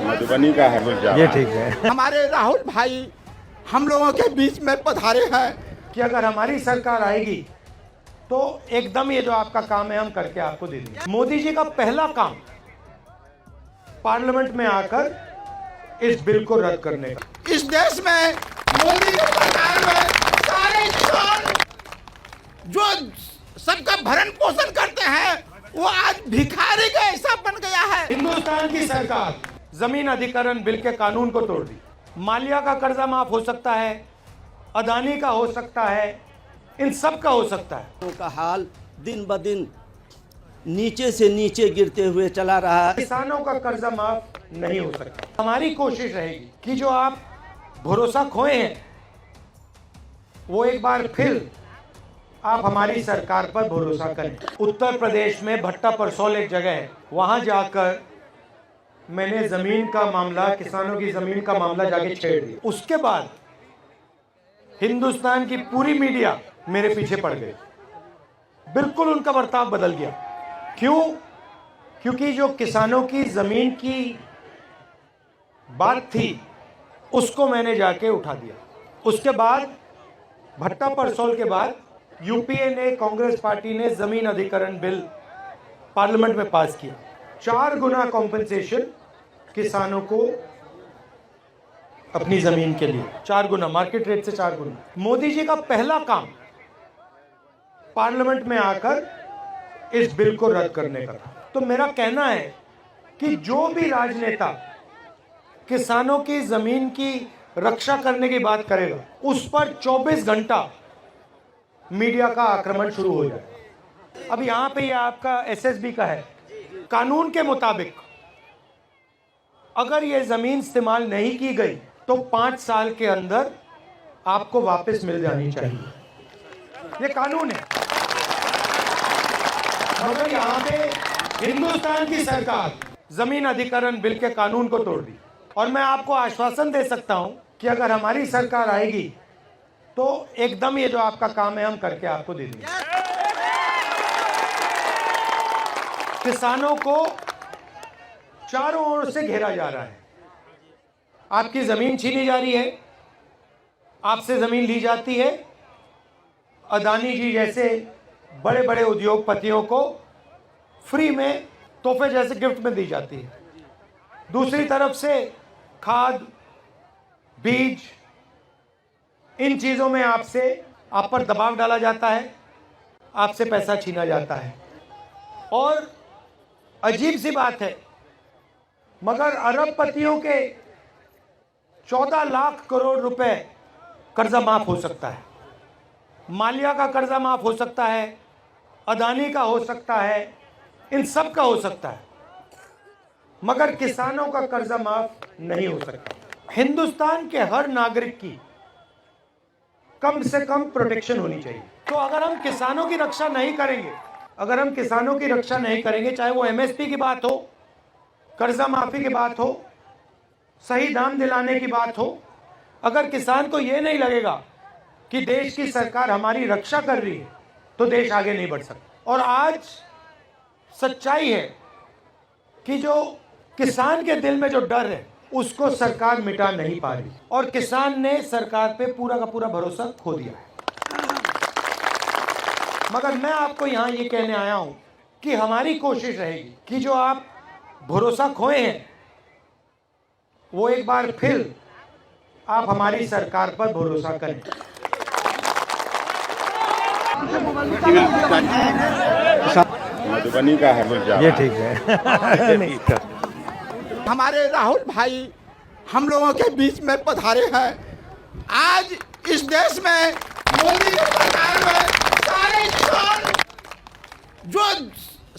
मधुबनी का है मुझे ये ठीक है। हमारे राहुल भाई हम लोगों के बीच में पधारे हैं कि अगर हमारी सरकार आएगी तो एकदम ये जो आपका काम है हम करके आपको दे देंगे। मोदी जी का पहला काम पार्लियामेंट में आकर इस बिल को रद्द करने का। इस देश में मोदी की सरकार में सारे किसान जो सबका भरण पोषण करते हैं वो आज भिखारी का ऐसा बन गया है। हिंदुस्तान की सरकार जमीन अधिग्रहण बिल के कानून को तोड़ दी। माल्या का कर्जा माफ हो सकता है, अदानी का हो सकता है, इन सब का हो सकता है। का हाल दिन ब दिन नीचे से नीचे गिरते हुए चला रहा है। किसानों का कर्जा माफ नहीं हो सकता। हमारी कोशिश रहेगी कि जो आप भरोसा खोए हैं वो एक बार फिर आप हमारी सरकार पर भरोसा करें। उत्तर प्रदेश में भट्टा परसौल एक जगह है, वहां जाकर मैंने जमीन का मामला, किसानों की जमीन का मामला जाके छेड़ दिया। उसके बाद हिंदुस्तान की पूरी मीडिया मेरे पीछे पड़ गई। बिल्कुल उनका बर्ताव बदल गया। क्यों? क्योंकि जो किसानों की जमीन की बात थी उसको मैंने जाके उठा दिया। उसके बाद भट्टा परसौल के बाद यूपीए ने, कांग्रेस पार्टी ने जमीन अधिग्रहण बिल पार्लियामेंट में पास किया। 4 गुना कॉम्पेंसेशन किसानों को अपनी जमीन के लिए, 4 गुना, मार्केट रेट से 4 गुना। मोदी जी का पहला काम पार्लियामेंट में आकर इस बिल को रद्द करने का था। तो मेरा कहना है कि जो भी राजनेता किसानों की जमीन की रक्षा करने की बात करेगा उस पर 24 घंटा मीडिया का आक्रमण शुरू हो जाए। अब यहां पे ये आपका एसएसबी का है। कानून के मुताबिक अगर ये जमीन इस्तेमाल नहीं की गई तो 5 साल के अंदर आपको वापस मिल जानी चाहिए। ये कानून है। मगर यहां पे हिंदुस्तान की सरकार जमीन अधिग्रहण बिल के कानून को तोड़ दी। और मैं आपको आश्वासन दे सकता हूं कि अगर हमारी सरकार आएगी तो एकदम ये जो आपका काम है हम करके आपको दे देंगे। किसानों को चारों ओर से घेरा जा रहा है। आपकी जमीन छीनी जा रही है, आपसे जमीन ली जाती है। अदानी जी जैसे बड़े बड़े उद्योगपतियों को फ्री में तोहफे जैसे गिफ्ट में दी जाती है। दूसरी तरफ से खाद, बीज, इन चीजों में आप पर दबाव डाला जाता है, आपसे पैसा छीना जाता है। और अजीब सी बात है, मगर अरबपतियों के 14 लाख करोड़ रुपए कर्जा माफ हो सकता है। माल्या का कर्जा माफ हो सकता है, अदानी का हो सकता है, इन सब का हो सकता है, मगर किसानों का कर्जा माफ नहीं हो सकता। हिंदुस्तान के हर नागरिक की कम से कम प्रोटेक्शन होनी चाहिए। तो अगर हम किसानों की रक्षा नहीं करेंगे, चाहे वो एमएसपी की बात हो, कर्जा माफी की बात हो, सही दाम दिलाने की बात हो, अगर किसान को ये नहीं लगेगा कि देश की सरकार हमारी रक्षा कर रही है तो देश आगे नहीं बढ़ सकता। और आज सच्चाई है कि जो किसान के दिल में जो डर है उसको सरकार मिटा नहीं पा रही और किसान ने सरकार पे पूरा का पूरा भरोसा खो दिया है। मगर मैं आपको यहां ये कहने आया हूं कि हमारी कोशिश रहेगी कि जो आप भरोसा खोए हैं वो एक बार फिर आप हमारी सरकार पर भरोसा करें। मधुबनी का है मुझे ये ठीक है। हमारे राहुल भाई हम लोगों के बीच में पधारे हैं। आज इस देश में मोदी की सरकार में सारे किसान जो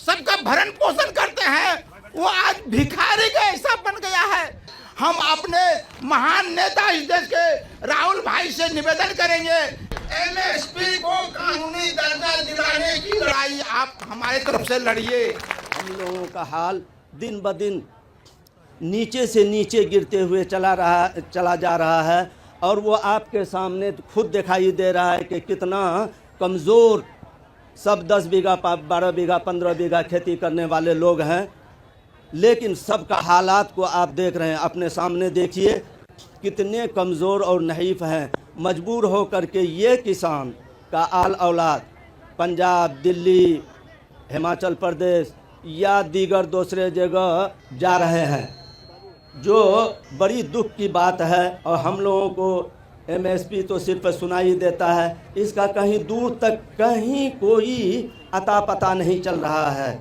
सबका भरण पोषण करते हैं वो आज भिखारी का ऐसा बन गया है। हम अपने महान नेता इस देश के राहुल भाई से निवेदन करेंगे, एमएसपी को कानूनी दर्जा दिलाने की लड़ाई आप हमारे तरफ से लड़िए। हम लोगों का हाल दिन ब दिन नीचे से नीचे गिरते हुए चला जा रहा है और वो आपके सामने खुद दिखाई दे रहा है कि कितना कमज़ोर सब 10 बीघा 12 बीघा 15 बीघा खेती करने वाले लोग हैं। लेकिन सबका हालात को आप देख रहे हैं, अपने सामने देखिए कितने कमज़ोर और नहीफ हैं। मजबूर होकर के ये किसान का आल औलाद पंजाब, दिल्ली, हिमाचल प्रदेश या दीगर दूसरे जगह जा रहे हैं, जो बड़ी दुख की बात है। और हम लोगों को एमएसपी तो सिर्फ सुनाई देता है, इसका कहीं दूर तक कहीं कोई अता पता नहीं चल रहा है।